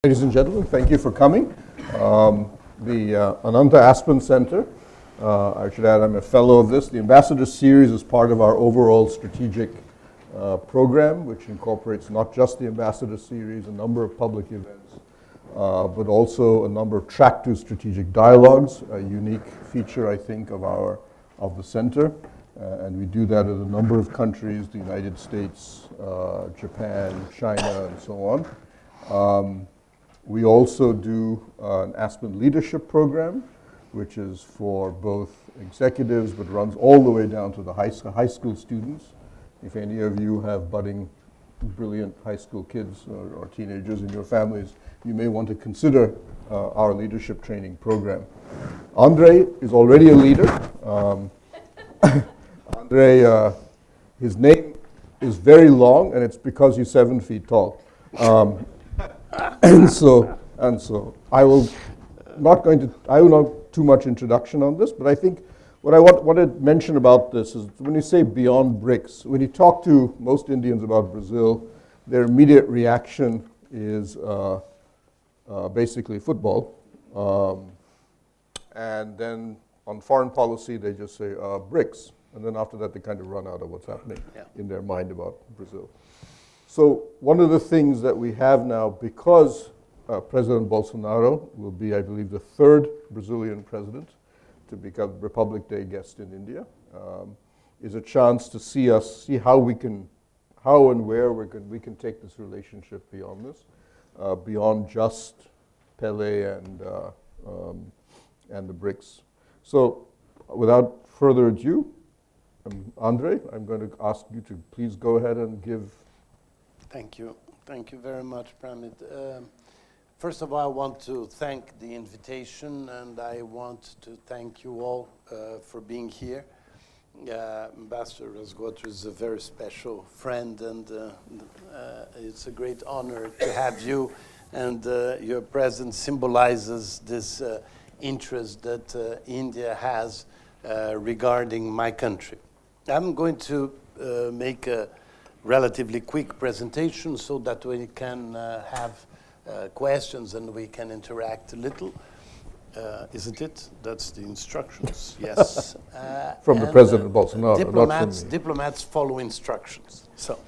Ladies and gentlemen, thank you for coming. The Ananta Aspen Center, I should add I'm a fellow of this. The Ambassador Series is part of our overall strategic program, which incorporates not just the Ambassador Series, a number of public events, but also a number of track to strategic dialogues, a unique feature, I think, of the center. And we do that in a number of countries, the United States, Japan, China, and so on. We also do an Aspen Leadership Program, which is for both executives, but runs all the way down to the high school students. If any of you have budding, brilliant high school kids or teenagers in your families, you may want to consider our leadership training program. Andre is already a leader. Andre, his name is very long, and it's because he's 7 feet tall. And so I will not too much introduction on this, but I think what I want to mention about this is when you say beyond BRICS, when you talk to most Indians about Brazil, their immediate reaction is basically football. And then on foreign policy, they just say BRICS. And then after that, they kind of run out of what's happening in their mind about Brazil. So one of the things that we have now, because President Bolsonaro will be, I believe, the third Brazilian president to become Republic Day guest in India, is a chance to see how and where we can take this relationship beyond this, beyond just Pele and the BRICS. So without further ado, Andre, I'm going to ask you to please go ahead and give. Thank you. Thank you very much, Pramit. First of all, I want to thank the invitation, and I want to thank you all for being here. Ambassador Rasgotra is a very special friend, and it's a great honor to have you, and your presence symbolizes this interest that India has regarding my country. I'm going to make a relatively quick presentation so that we can have questions and we can interact a little. Isn't it? That's the instructions. Yes. From the President Bolsonaro. Diplomats follow instructions. So,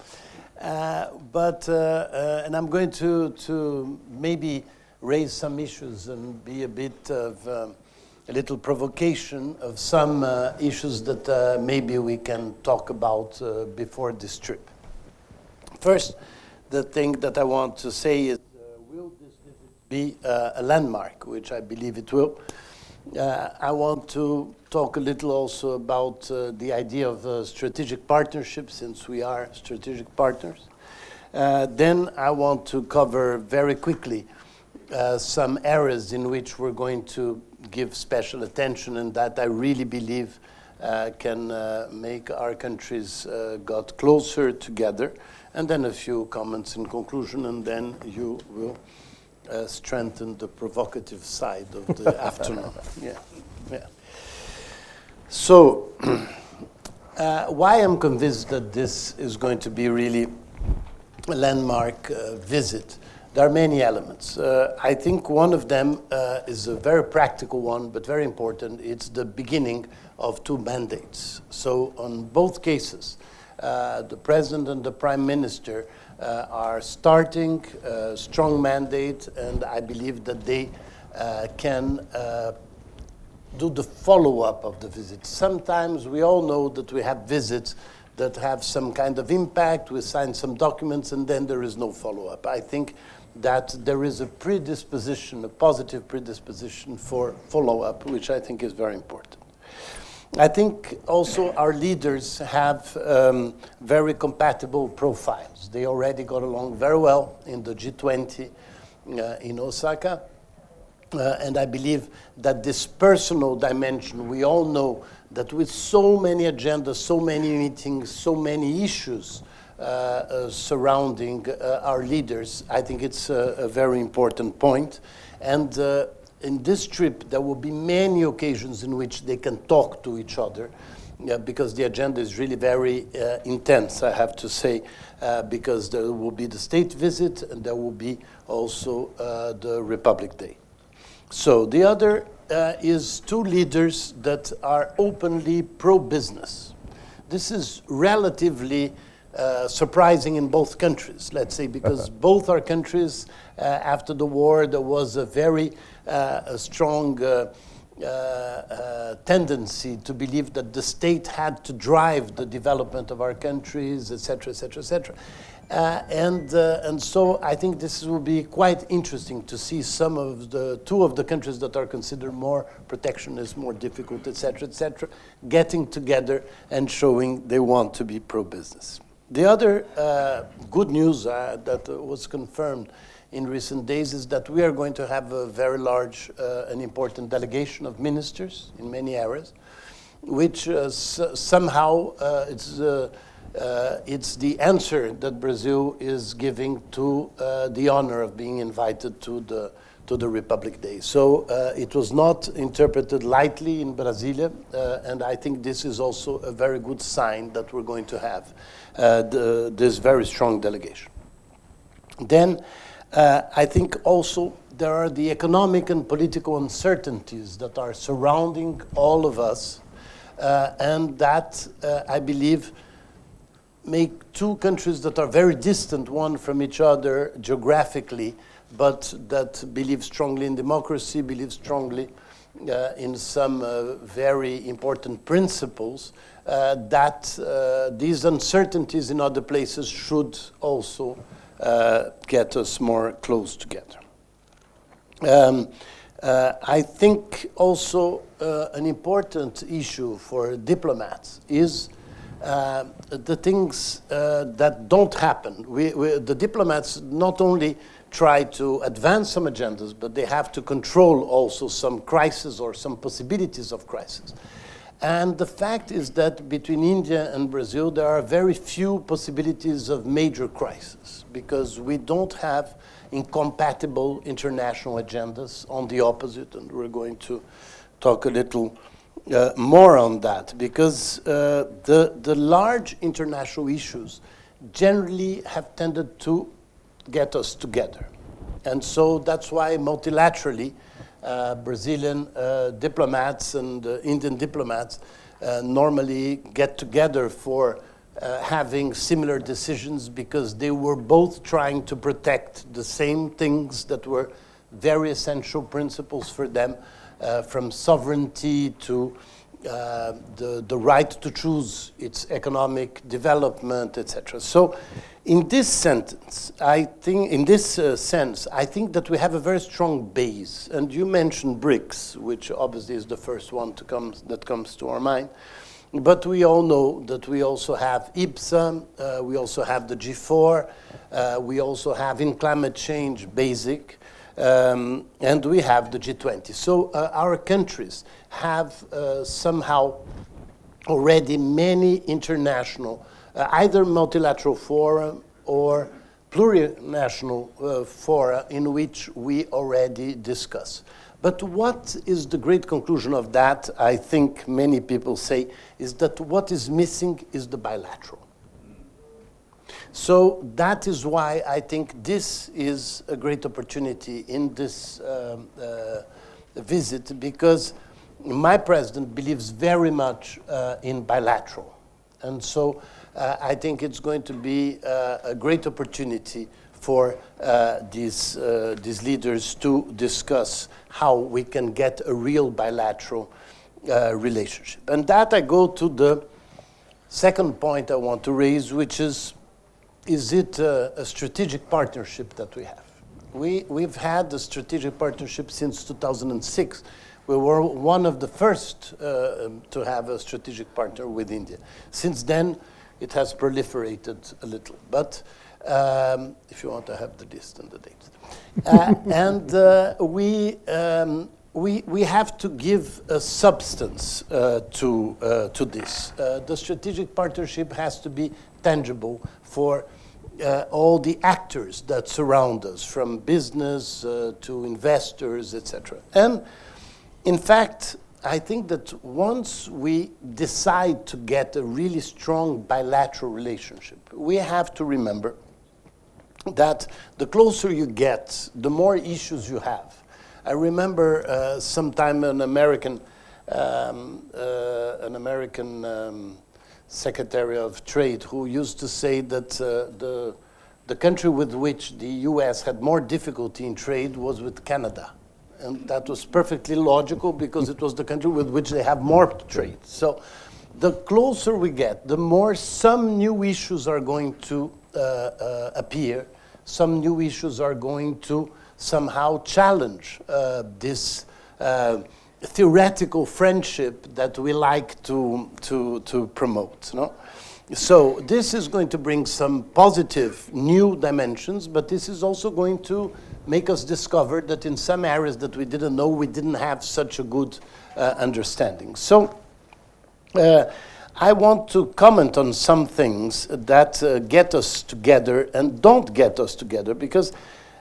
and I'm going to maybe raise some issues and be a bit of a little provocation of some issues that maybe we can talk about before this trip. First, the thing that I want to say is, will this visit be a landmark, which I believe it will. I want to talk a little also about the idea of strategic partnership, since we are strategic partners. Then I want to cover very quickly some areas in which we're going to give special attention, and that I really believe can make our countries got closer together. And then a few comments in conclusion, and then you will strengthen the provocative side of the afternoon. Yeah. So, why I'm convinced that this is going to be really a landmark visit? There are many elements. I think one of them is a very practical one, but very important. It's the beginning of two mandates. So on both cases, the President and the Prime Minister are starting a strong mandate, and I believe that they can do the follow-up of the visit. Sometimes we all know that we have visits that have some kind of impact, we sign some documents, and then there is no follow-up. I think that there is a predisposition, a positive predisposition for follow-up, which I think is very important. I think also our leaders have very compatible profiles. They already got along very well in the G20 in Osaka. And I believe that this personal dimension, we all know that with so many agendas, so many meetings, so many issues surrounding our leaders, I think it's a very important point. And in this trip, there will be many occasions in which they can talk to each other because the agenda is really very intense, I have to say, because there will be the state visit and there will be also the Republic Day. So the other is two leaders that are openly pro-business. This is relatively surprising in both countries, let's say, because both our countries, after the war, there was a very strong tendency to believe that the state had to drive the development of our countries, et cetera, et cetera, et cetera. And so I think this will be quite interesting to see some of the two of the countries that are considered more protectionist, more difficult, et cetera, getting together and showing they want to be pro-business. The other good news that was confirmed in recent days is that we are going to have a very large and important delegation of ministers in many areas, which somehow it's the answer that Brazil is giving to the honor of being invited to the Republic Day. So it was not interpreted lightly in Brasilia, and I think this is also a very good sign that we're going to have this very strong delegation. Then I think also there are the economic and political uncertainties that are surrounding all of us, and that I believe make two countries that are very distant one from each other geographically, but that believe strongly in democracy, believe strongly in some very important principles, that these uncertainties in other places should also get us more close together. I think also an important issue for diplomats is the things that don't happen. The diplomats not only try to advance some agendas, but they have to control also some crises or some possibilities of crisis. And the fact is that between India and Brazil, there are very few possibilities of major crisis because we don't have incompatible international agendas. On the opposite, and we're going to talk a little more on that, because the large international issues generally have tended to get us together. And so that's why multilaterally, Brazilian diplomats and Indian diplomats normally get together for having similar decisions, because they were both trying to protect the same things that were very essential principles for them, from sovereignty to the right to choose its economic development, etc. So in this sense, I think that we have a very strong base. And you mentioned BRICS, which obviously is the first one that comes to our mind. But we all know that we also have IPSA, we also have the G4, we also have in climate change basic, and we have the G20. So our countries have somehow already many international, either multilateral fora or plurinational fora in which we already discuss. But what is the great conclusion of that, I think many people say, is that what is missing is the bilateral. So that is why I think this is a great opportunity in this visit, because my president believes very much in bilateral. And so I think it's going to be a great opportunity for these leaders to discuss how we can get a real bilateral relationship. And that I go to the second point I want to raise, which is it a strategic partnership that we have? We've had the strategic partnership since 2006. We were one of the first to have a strategic partner with India. Since then, it has proliferated a little. But if you want to have the list and the dates. And we have to give a substance to this. The strategic partnership has to be tangible for all the actors that surround us, from business to investors, etc. And in fact, I think that once we decide to get a really strong bilateral relationship, we have to remember that the closer you get, the more issues you have. I remember sometime an American Secretary of Trade who used to say that the country with which the US had more difficulty in trade was with Canada. And that was perfectly logical because it was the country with which they have more trade. So the closer we get, the more some new issues are going to appear. Some new issues are going to somehow challenge this theoretical friendship that we like to promote. No? So this is going to bring some positive new dimensions, but this is also going to make us discover that in some areas that we didn't know, we didn't have such a good understanding. So I want to comment on some things that get us together and don't get us together, because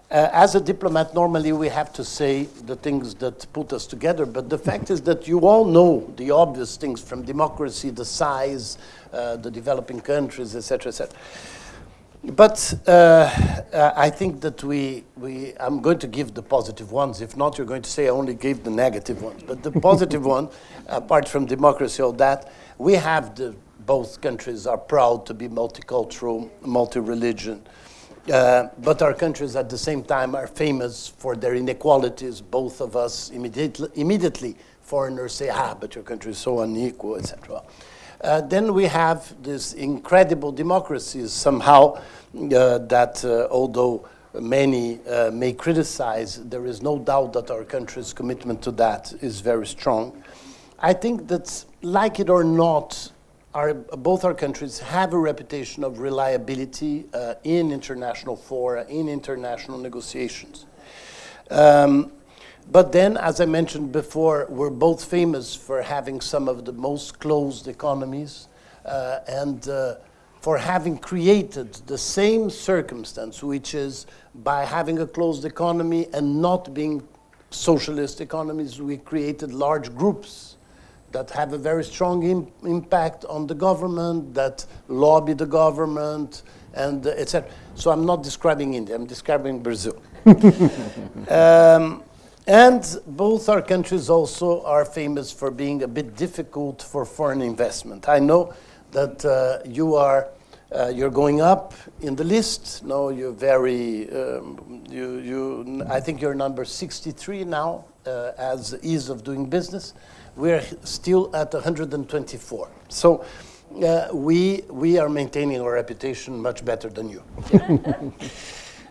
as a diplomat, normally we have to say the things that put us together, but the fact is that you all know the obvious things from democracy, the size, the developing countries, etc., etc. But I think that I'm going to give the positive ones. If not, you're going to say I only gave the negative ones. But the positive one, apart from democracy, all that, we have both countries are proud to be multicultural, multi-religion. But our countries at the same time are famous for their inequalities. Both of us immediately foreigners say, but your country is so unequal, etc. Then we have this incredible democracies somehow that although many may criticize, there is no doubt that our country's commitment to that is very strong. I think that, like it or not, both our countries have a reputation of reliability in international fora, in international negotiations. But then, as I mentioned before, we're both famous for having some of the most closed economies and for having created the same circumstance, which is by having a closed economy and not being socialist economies, we created large groups that have a very strong impact on the government, that lobby the government, and etc. So I'm not describing India, I'm describing Brazil. And both our countries also are famous for being a bit difficult for foreign investment. I know that you're going up in the list. No, you're very, I think you're number 63 now as ease of doing business. We're still at 124. So we are maintaining our reputation much better than you.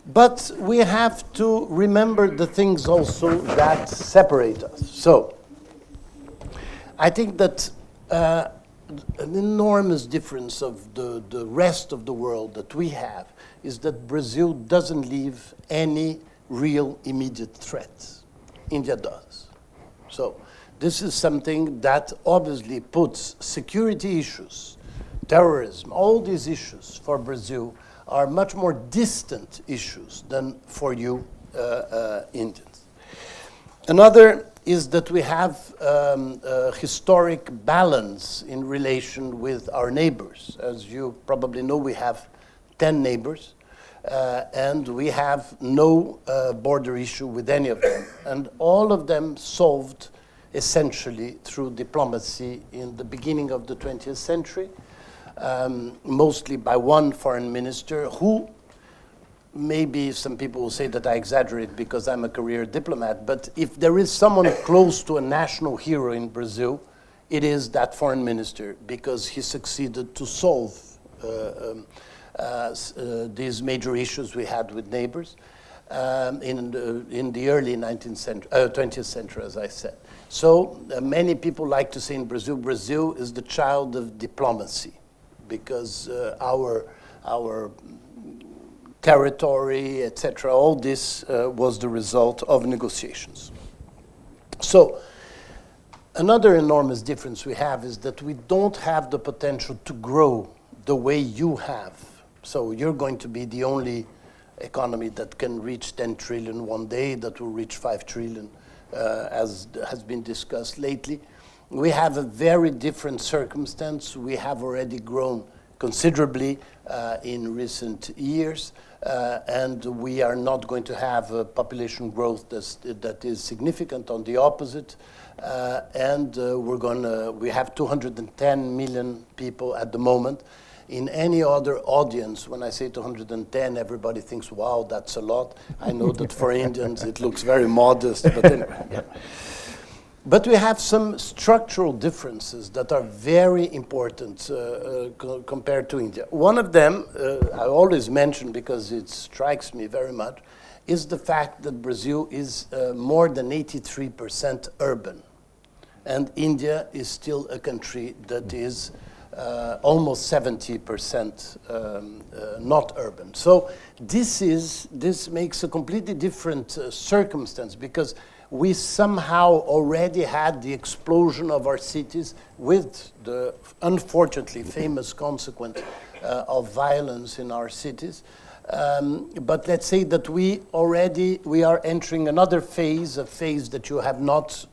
But we have to remember the things also that separate us. So I think that an enormous difference of the rest of the world that we have is that Brazil doesn't leave any real immediate threat. India does. So this is something that obviously puts security issues, terrorism, all these issues for Brazil are much more distant issues than for you Indians. Another is that we have a historic balance in relation with our neighbors. As you probably know, we have 10 neighbors, and we have no border issue with any of them. And all of them solved essentially through diplomacy in the beginning of the 20th century, mostly by one foreign minister who, maybe some people will say that I exaggerate because I'm a career diplomat, but if there is someone close to a national hero in Brazil, it is that foreign minister, because he succeeded to solve these major issues we had with neighbors in the early 20th century, as I said. So many people like to say in Brazil, Brazil is the child of diplomacy, because our territory, etc., all this was the result of negotiations. So another enormous difference we have is that we don't have the potential to grow the way you have. So you're going to be the only economy that can reach 10 trillion one day, that will reach 5 trillion, as has been discussed lately. we have a very different circumstance. We have already grown considerably in recent years, and we are not going to have a population growth that is significant. On the opposite, we have 210 million people at the moment. In any other audience, when I say 210, everybody thinks, wow, that's a lot. I know that for Indians it looks very modest, but anyway. Yeah. But we have some structural differences that are very important compared to India. One of them, I always mention because it strikes me very much, is the fact that Brazil is more than 83% urban. And India is still a country that is almost 70% not urban. So this makes a completely different circumstance, because we somehow already had the explosion of our cities with the unfortunately famous consequence of violence in our cities. But let's say that we are entering another phase, a phase that you have not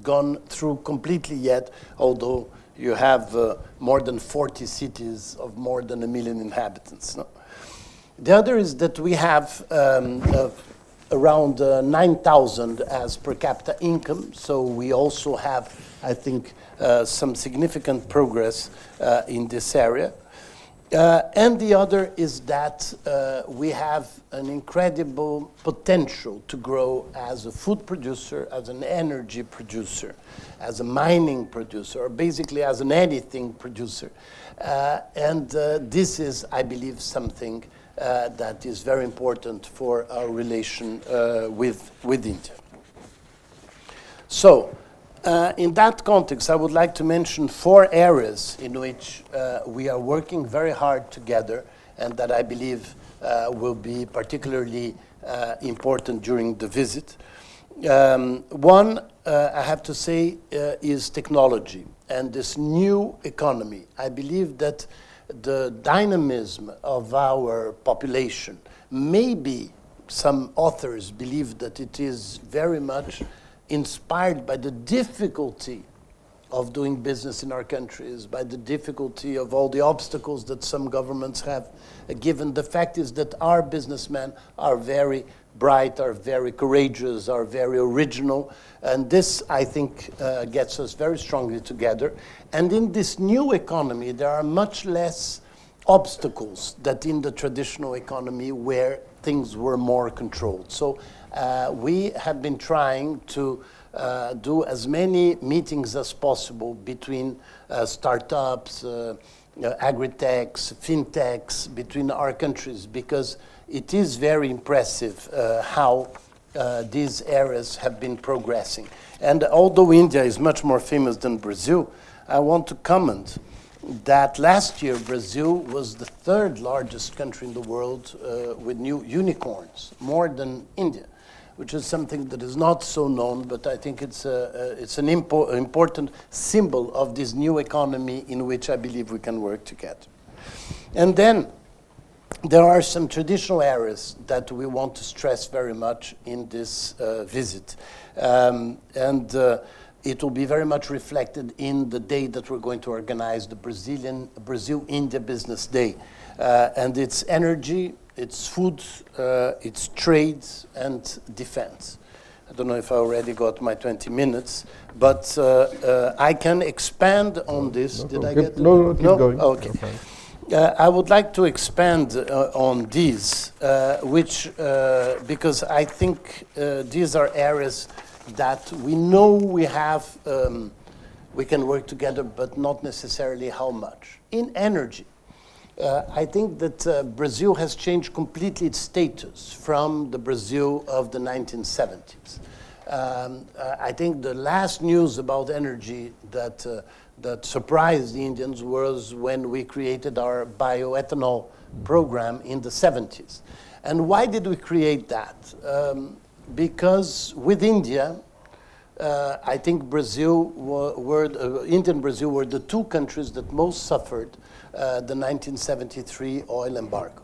gone through completely yet, although you have more than 40 cities of more than 1 million inhabitants. No? The other is that we have around 9,000 as per capita income, so we also have, I think, some significant progress in this area. And the other is that we have an incredible potential to grow as a food producer, as an energy producer, as a mining producer, or basically as an anything producer. And this is, I believe, something that is very important for our relation with India. So, in that context, I would like to mention 4 areas in which we are working very hard together, and that I believe will be particularly important during the visit. One, I have to say, is technology and this new economy. I believe that the dynamism of our population, maybe some authors believe that it is very much inspired by the difficulty of doing business in our countries, by the difficulty of all the obstacles that some governments have given. The fact is that our businessmen are very bright, are very courageous, are very original, and this, I think, gets us very strongly together. And in this new economy, there are much less obstacles than in the traditional economy where things were more controlled. So we have been trying to do as many meetings as possible between startups, agri-techs, fintechs, between our countries, because it is very impressive how these areas have been progressing. And although India is much more famous than Brazil, I want to comment that last year Brazil was the 3rd largest country in the world with new unicorns, more than India, which is something that is not so known, but I think it's an important symbol of this new economy in which I believe we can work together. And then there are some traditional areas that we want to stress very much in this visit. It will be very much reflected in the day that we're going to organize, the Brazil-India Business Day. And it's energy, it's food, it's trade, and defense. I don't know if I already got my 20 minutes, but I can expand on this. No, Did I keep, get no, keep going. Okay. I would like to expand on these, because I think these are areas that we know we have, we can work together, but not necessarily how much. In energy, I think that Brazil has changed completely its status from the Brazil of the 1970s. I think the last news about energy that surprised the Indians was when we created our bioethanol program in the 70s. And why did we create that? Because with India, I think India and Brazil were the 2 countries that most suffered the 1973 oil embargo.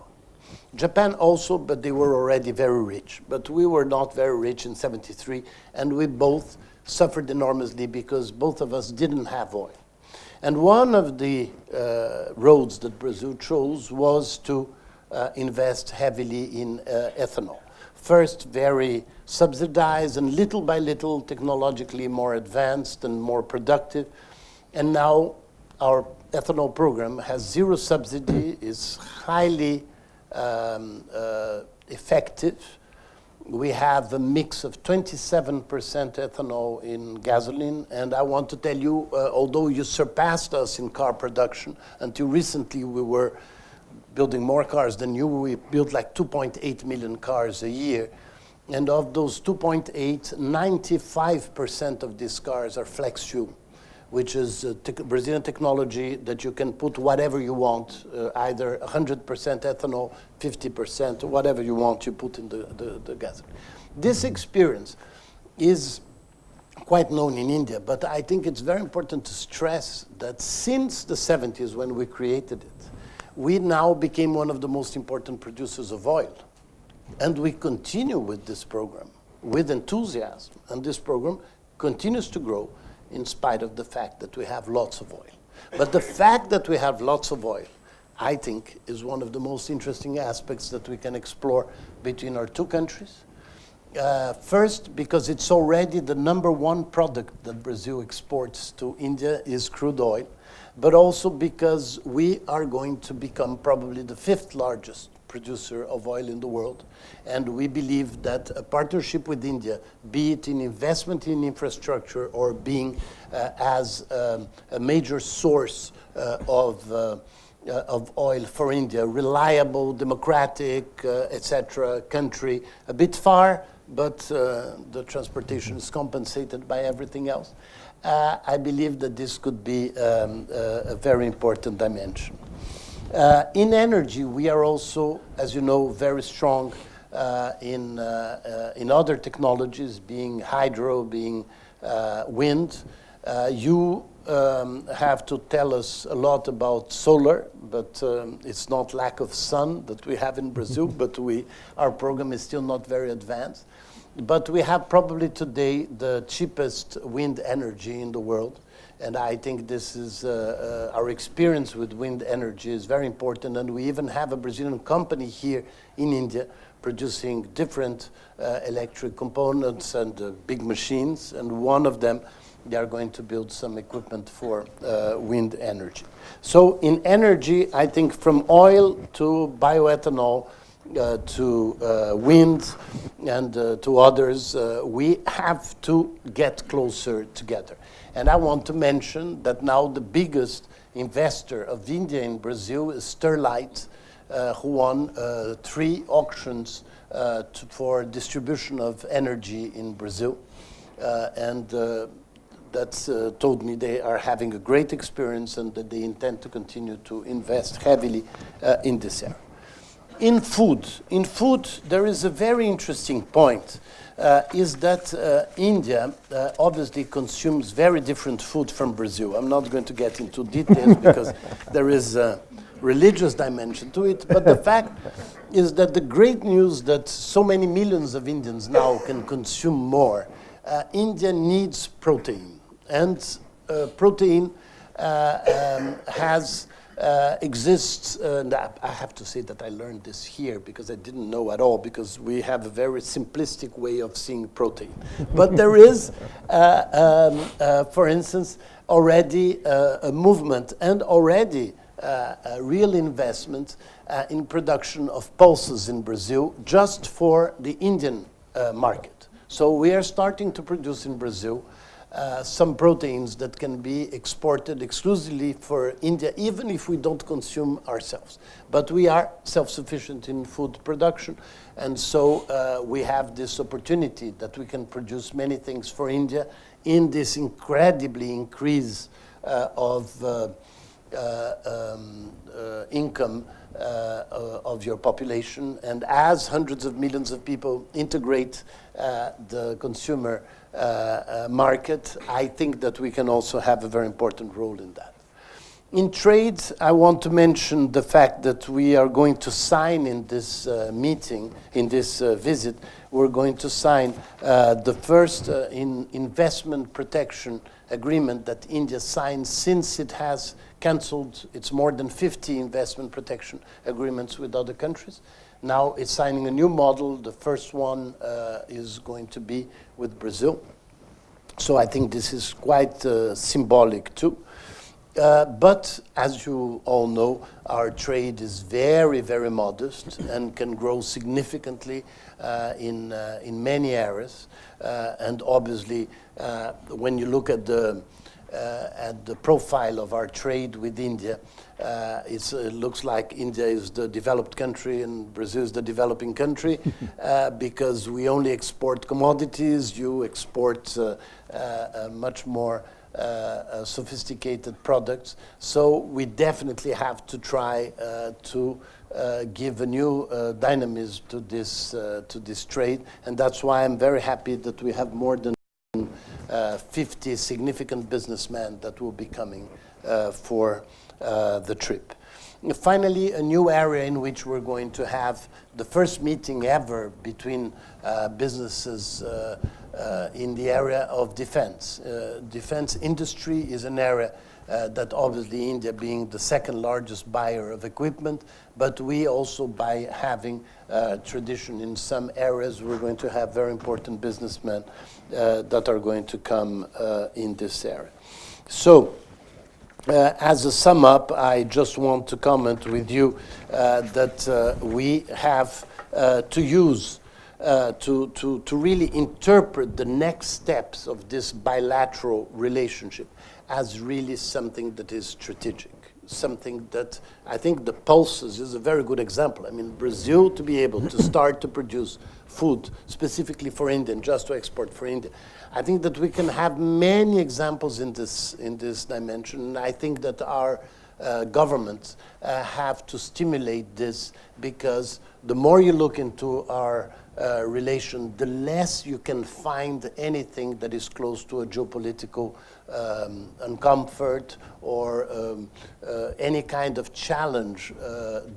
Japan also, but they were already very rich. But we were not very rich in 73, and we both suffered enormously because both of us didn't have oil. And one of the roads that Brazil chose was to invest heavily in ethanol. First, very subsidized, and little by little, technologically more advanced and more productive. And now our ethanol program has zero subsidy, is highly effective. We have a mix of 27% ethanol in gasoline, and I want to tell you, although you surpassed us in car production, until recently we were building more cars than you. We built like 2.8 million cars a year, and of those 2.8, 95% of these cars are flex fuel, which is Brazilian technology that you can put whatever you want, either 100% ethanol, 50%, whatever you want, you put in the gasoline. This experience is quite known in India, but I think it's very important to stress that since the 70s, when we created it, we now became one of the most important producers of oil. And we continue with this program with enthusiasm, and this program continues to grow in spite of the fact that we have lots of oil. But the fact that we have lots of oil, I think, is one of the most interesting aspects that we can explore between our two countries. First, because it's already the #1 product that Brazil exports to India is crude oil, but also because we are going to become probably the 5th largest producer of oil in the world. And we believe that a partnership with India, be it in investment in infrastructure or being as a major source of oil for India, reliable, democratic, etc. country, a bit far, but the transportation is compensated by everything else. I believe that this could be a very important dimension. In energy, we are also, as you know, very strong in other technologies, being hydro, being wind. You have to tell us a lot about solar, but it's not lack of sun that we have in Brazil, but our program is still not very advanced. But we have probably today the cheapest wind energy in the world. And I think this is our experience with wind energy is very important. And we even have a Brazilian company here in India producing different electric components and big machines. And one of them, they are going to build some equipment for wind energy. So in energy, I think from oil to bioethanol, to wind and to others, we have to get closer together. And I want to mention that now the biggest investor of India in Brazil is Sterlite, who won 3 auctions for distribution of energy in Brazil. That's told me they are having a great experience and that they intend to continue to invest heavily in this area. In food, there is a very interesting point, is that India obviously consumes very different food from Brazil. I'm not going to get into details because there is a religious dimension to it, but the fact is that the great news that so many millions of Indians now can consume more, India needs protein. And protein exists, and I have to say that I learned this here because I didn't know at all, because we have a very simplistic way of seeing protein. But there is, for instance, already a movement and already a real investment in production of pulses in Brazil just for the Indian market. So we are starting to produce in Brazil some proteins that can be exported exclusively for India, even if we don't consume ourselves. But we are self-sufficient in food production, and so we have this opportunity that we can produce many things for India in this incredibly increase of income of your population. And as hundreds of millions of people integrate the consumer market, I think that we can also have a very important role in that. In trade, I want to mention the fact that we are going to sign in this meeting, in this visit, we're going to sign the first investment protection agreement that India signed since it has canceled its more than 50 investment protection agreements with other countries. Now it's signing a new model. The first one is going to be with Brazil. So I think this is quite symbolic too. But as you all know, our trade is very, very modest and can grow significantly in many areas. And obviously, when you look at the profile of our trade with India, it looks like India is the developed country and Brazil is the developing country because we only export commodities. You export much more sophisticated products. So we definitely have to try to give a new dynamism to this trade. And that's why I'm very happy that we have more than 50 significant businessmen that will be coming for the trip. Finally, a new area in which we're going to have the first meeting ever between businesses in the area of defense. Defense industry is an area that obviously India being the second largest buyer of equipment, but we also by having tradition in some areas, we're going to have very important businessmen that are going to come in this area. So, as a sum up, I just want to comment with you that we have to use to really interpret the next steps of this bilateral relationship as really something that is strategic, something that I think the pulses is a very good example. I mean, Brazil to be able to start to produce food specifically for India and just to export for India. I think that we can have many examples in this dimension. And I think that our governments have to stimulate this because the more you look into our relation, the less you can find anything that is close to a geopolitical uncomfort or any kind of challenge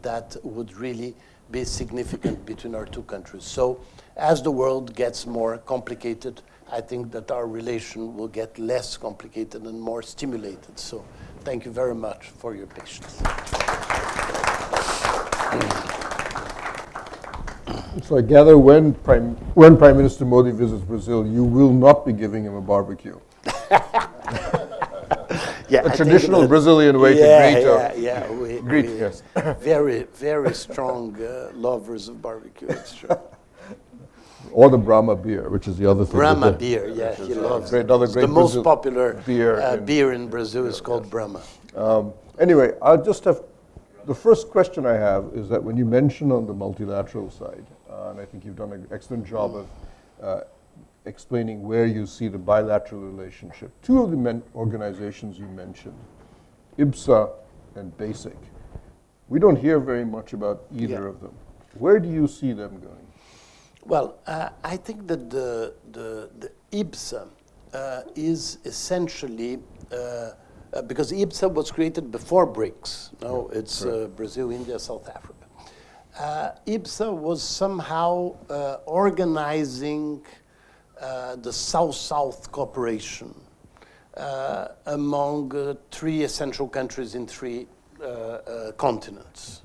that would really be significant between our two countries. So as the world gets more complicated, I think that our relation will get less complicated and more stimulated. So thank you very much for your patience. So I gather when Prime Minister Modi visits Brazil, you will not be giving him a barbecue. Yeah, a traditional Brazilian way to greet yes. Very, very strong lovers of barbecue, it's true. Or the Brahma beer, which is the other thing. Brahma beer, yeah, he loves it. The most popular beer in Brazil is called Brahma. Anyway, I'll just have, the first question I have is that when you mention on the multilateral side, and I think you've done an excellent job of explaining where you see the bilateral relationship. Two of the organizations you mentioned, IBSA and BASIC, we don't hear very much about either of them. Where do you see them going? Well, I think that the IBSA is essentially, because IBSA was created before BRICS. No, it's Brazil, India, South Africa. IBSA was somehow organizing the South-South cooperation among three essential countries in three continents.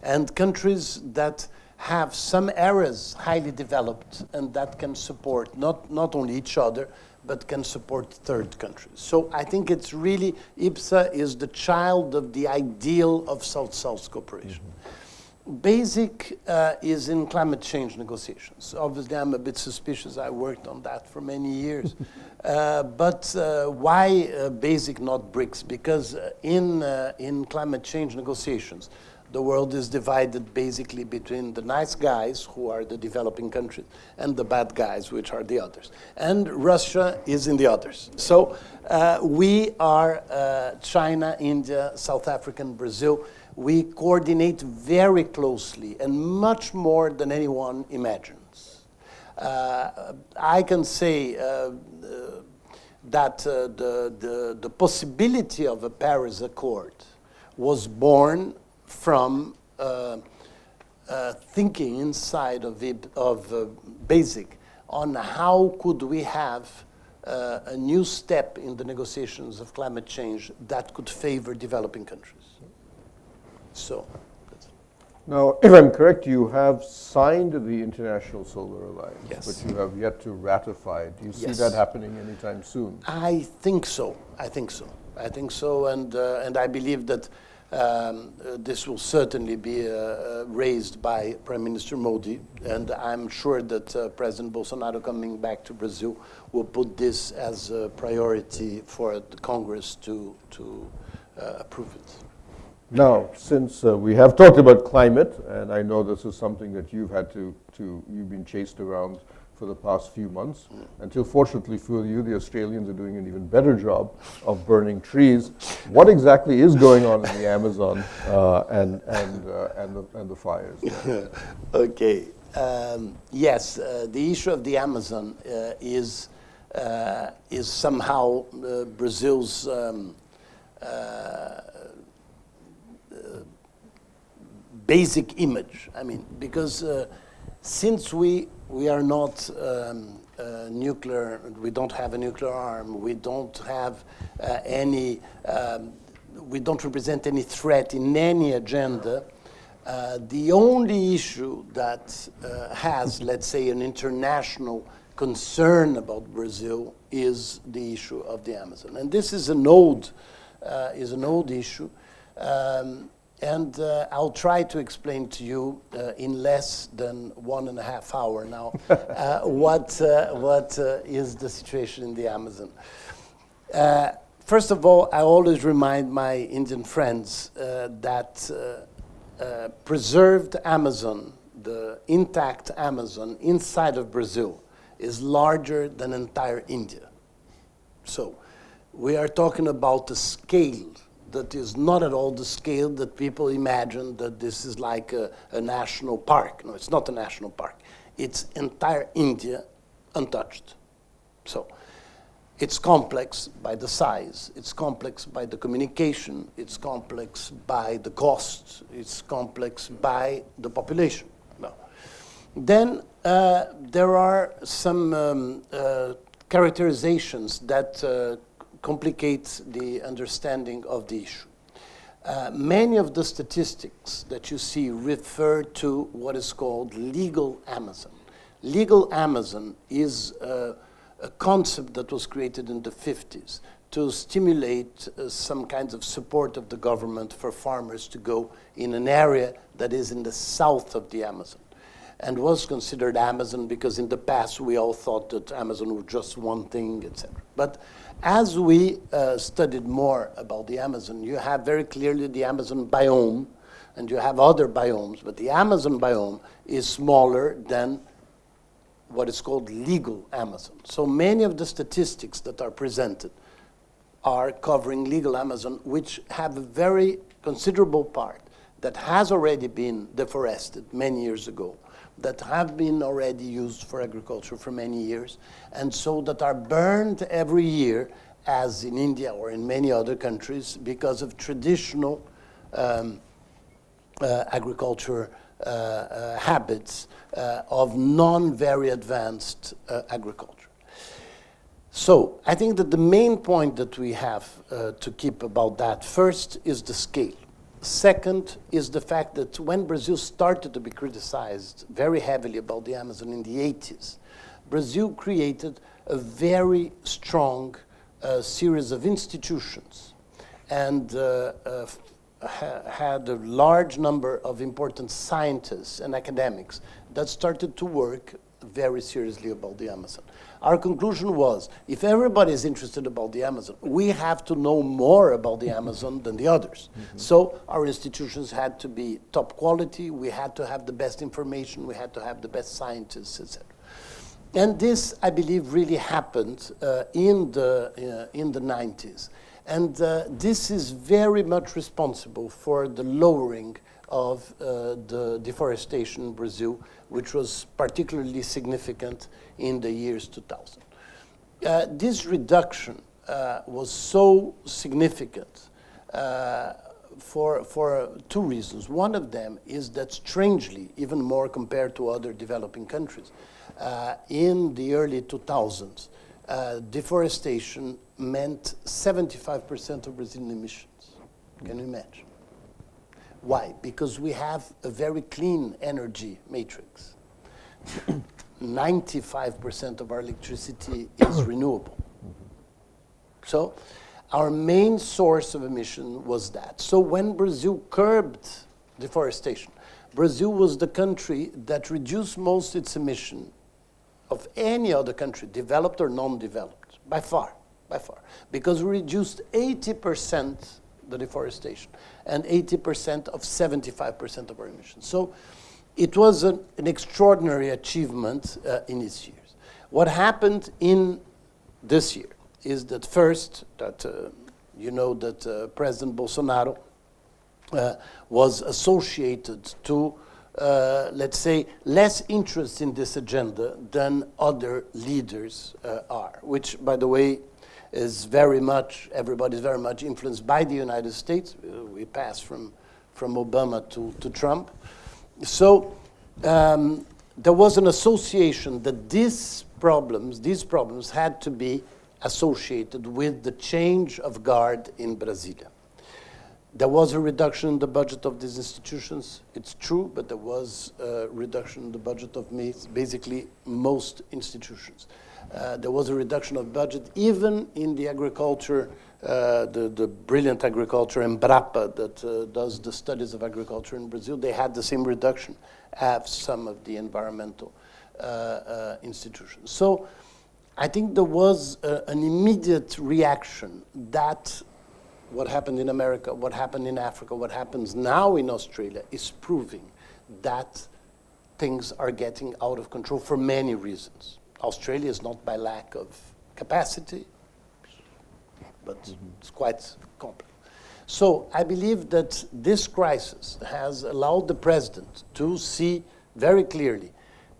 And countries that have some areas highly developed and that can support not only each other, but can support third countries. So I think it's really, IBSA is the child of the ideal of South-South cooperation. BASIC is in climate change negotiations. Obviously, I'm a bit suspicious. I worked on that for many years. But why BASIC, not BRICS? Because in climate change negotiations, the world is divided basically between the nice guys, who are the developing countries, and the bad guys, which are the others. And Russia is in the others. So we are China, India, South Africa, and Brazil. We coordinate very closely and much more than anyone imagines. I can say that the possibility of a Paris Accord was born from thinking inside of BASIC on how could we have a new step in the negotiations of climate change that could favor developing countries. So, now, if I'm correct, you have signed the International Solar Alliance, yes, but you have yet to ratify it. Do you see yes, that happening anytime soon? I think so. I think so. I think so, and I believe that this will certainly be raised by Prime Minister Modi, and I'm sure that President Bolsonaro coming back to Brazil will put this as a priority for the Congress to approve it. Now, since we have talked about climate, and I know this is something that you've had you've been chased around for the past few months, until fortunately for you, the Australians are doing an even better job of burning trees. What exactly is going on in the Amazon and the fires? Okay. Yes, the issue of the Amazon is somehow Brazil's basic image. I mean, because since we are not nuclear, we don't have a nuclear arm, we don't have we don't represent any threat in any agenda. The only issue that has, let's say, an international concern about Brazil is the issue of the Amazon, and this is an old issue. And I'll try to explain to you in less than 1.5 hours now what is the situation in the Amazon. First of all, I always remind my Indian friends that preserved Amazon, the intact Amazon inside of Brazil, is larger than entire India. So we are talking about a scale that is not at all the scale that people imagine, that this is like a national park. No, it's not a national park. It's entire India untouched. So it's complex by the size, it's complex by the communication, it's complex by the cost, it's complex by the population. No. Then there are some characterizations that complicates the understanding of the issue. Many of the statistics that you see refer to what is called legal Amazon. Legal Amazon is a concept that was created in the 50s to stimulate some kinds of support of the government for farmers to go in an area that is in the south of the Amazon, and was considered Amazon because in the past we all thought that Amazon was just one thing, etc. But as we studied more about the Amazon, you have very clearly the Amazon biome, and you have other biomes, but the Amazon biome is smaller than what is called legal Amazon. So many of the statistics that are presented are covering legal Amazon, which have a very considerable part that has already been deforested many years ago, that have been already used for agriculture for many years, and so that are burned every year, as in India or in many other countries, because of traditional agriculture habits of non-very advanced agriculture. So I think that the main point that we have to keep about that, first, is the scale. Second is the fact that when Brazil started to be criticized very heavily about the Amazon in the 80s, Brazil created a very strong series of institutions and had a large number of important scientists and academics that started to work very seriously about the Amazon. Our conclusion was, if everybody is interested about the Amazon, we have to know more about the Amazon than the others. Mm-hmm. So our institutions had to be top quality, we had to have the best information, we had to have the best scientists, etc. And this, I believe, really happened in the 90s. And this is very much responsible for the lowering of the deforestation in Brazil, which was particularly significant in the years 2000. This reduction was so significant for two reasons. One of them is that strangely, even more compared to other developing countries, in the early 2000s, deforestation meant 75% of Brazilian emissions. Can you imagine? Why? Because we have a very clean energy matrix. 95% of our electricity is renewable. So our main source of emission was that. So when Brazil curbed deforestation, Brazil was the country that reduced most its emission of any other country, developed or non-developed, by far, because we reduced 80% the deforestation and 80% of 75% of our emissions. So it was an extraordinary achievement in its years. What happened in this year is that first, that you know that President Bolsonaro was associated to, let's say, less interest in this agenda than other leaders are, which, by the way, is very much, everybody's very much influenced by the United States. We passed from Obama to Trump. So there was an association that these problems had to be associated with the change of guard in Brasilia. There was a reduction in the budget of these institutions, it's true, but there was a reduction in the budget of basically most institutions. There was a reduction of budget even in the agriculture, the brilliant agriculture Embrapa that does the studies of agriculture in Brazil. They had the same reduction as some of the environmental institutions. So I think there was an immediate reaction that what happened in America, what happened in Africa, what happens now in Australia is proving that things are getting out of control for many reasons. Australia is not by lack of capacity, but it's quite complex. So I believe that this crisis has allowed the president to see very clearly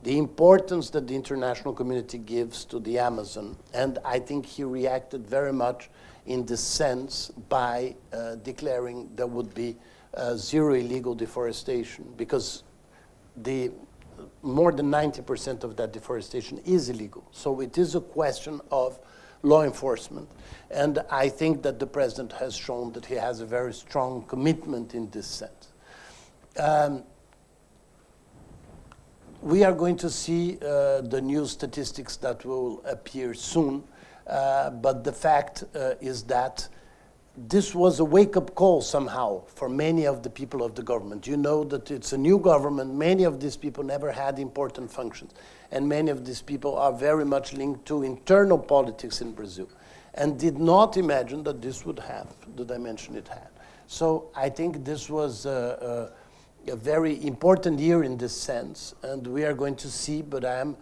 the importance that the international community gives to the Amazon, and I think he reacted very much in this sense by declaring there would be zero illegal deforestation, because more than 90% of that deforestation is illegal. So it is a question of law enforcement, and I think that the president has shown that he has a very strong commitment in this sense. We are going to see the new statistics that will appear soon, but the fact is that this was a wake-up call somehow for many of the people of the government. You know that it's a new government. Many of these people never had important functions, and many of these people are very much linked to internal politics in Brazil, and did not imagine that this would have the dimension it had. So I think this was a very important year in this sense, and we are going to see, but I'm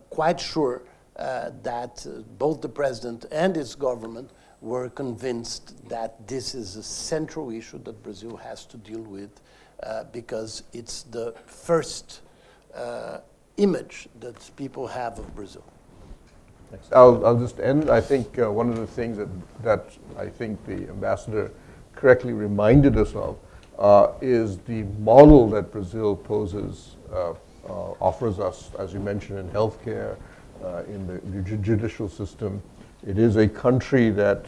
quite sure that both the president and his government were convinced that this is a central issue that Brazil has to deal with, because it's the first image that people have of Brazil. I'll just end. I think one of the things that I think the ambassador correctly reminded us of is the model that Brazil poses, offers us, as you mentioned, in healthcare, in the judicial system. It is a country that,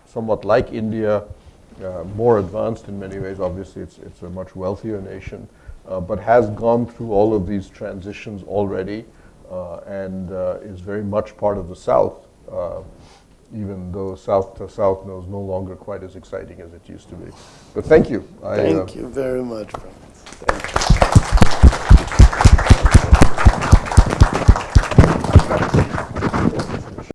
somewhat like India, more advanced in many ways. Obviously, it's a much wealthier nation, but has gone through all of these transitions already, and is very much part of the South, even though South to South is no longer quite as exciting as it used to be. But thank you. Thank you very much, Francis. Thank you.